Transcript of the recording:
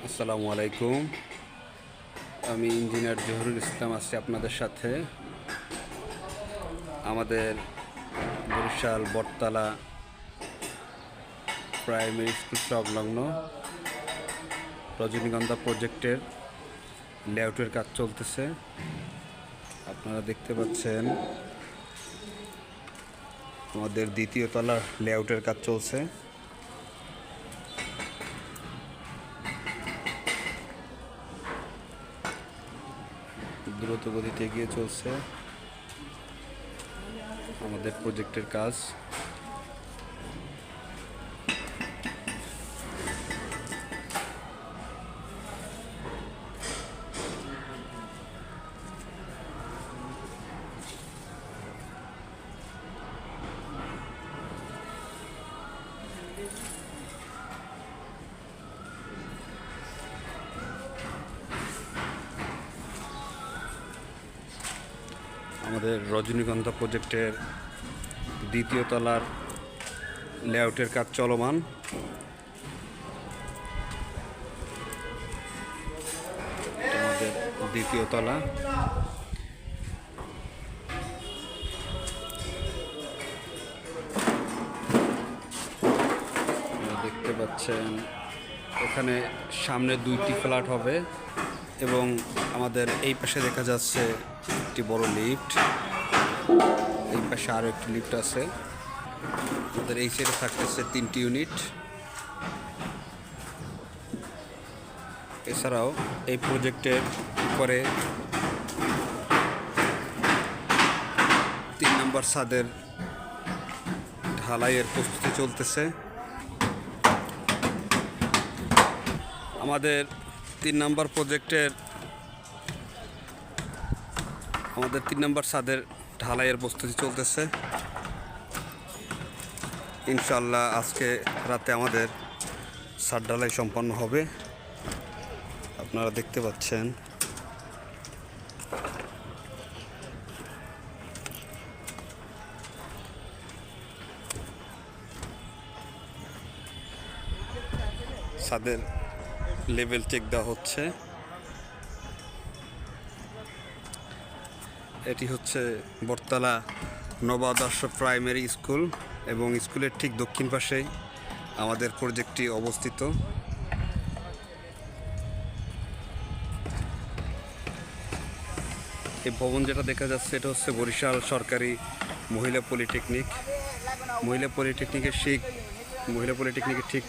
আসসালামু আলাইকুম। আমি ইঞ্জিনিয়ার জহুরুল ইসলাম আছি আপনাদের সাথে। আমাদের বরিশাল বটতলা প্রাইমারি স্কুল সংলগ্ন রজনীগন্ধা প্রজেক্টের লেআউটের কাজ চলতেছে। আপনারা দেখতে পাচ্ছেন আমাদের দ্বিতীয় তলার লেআউটের কাজ চলছে। দ্রুত গতিতে এগিয়ে চলছে আমাদের প্রজেক্টের কাজ। আমাদের রজনীগন্ধা প্রজেক্টের দ্বিতীয় তলার লেআউটের কাজ চলমান। আমাদের দ্বিতীয় তলা, দেখতে পাচ্ছেন এখানে সামনে 2টি ফ্ল্যাট হবে এবং আমাদের এই পাশে দেখা যাচ্ছে একটি বড় লিফট, এই পাশে আরও একটি লিফট আছে। আমাদের এই সাইডে থাকতেছে 3টি ইউনিট। এছাড়াও এই প্রজেক্টের উপরে 3 নম্বর ছাদের ঢালাইয়ের প্রস্তুতি চলতেছে। আমাদের 3 নম্বর প্রজেক্টের আমাদের 3 নম্বর ছাদের ঢালাইয়ের প্রস্তুতি চলতেছে। ইনশাআল্লাহ আজকে রাতে আমাদের ছাদ ঢালাই সম্পন্ন হবে। আপনারা দেখতে পাচ্ছেন ছাদের লেভেল চেক দেওয়া হচ্ছে। এটি হচ্ছে বটতলা নবাদর্শ প্রাইমারি স্কুল এবং স্কুলের ঠিক দক্ষিণ পাশেই আমাদের প্রজেক্টটি অবস্থিত। এই ভবন যেটা দেখা যাচ্ছে এটা হচ্ছে বরিশাল সরকারি মহিলা পলিটেকনিক। মহিলা পলিটেকনিকের ঠিক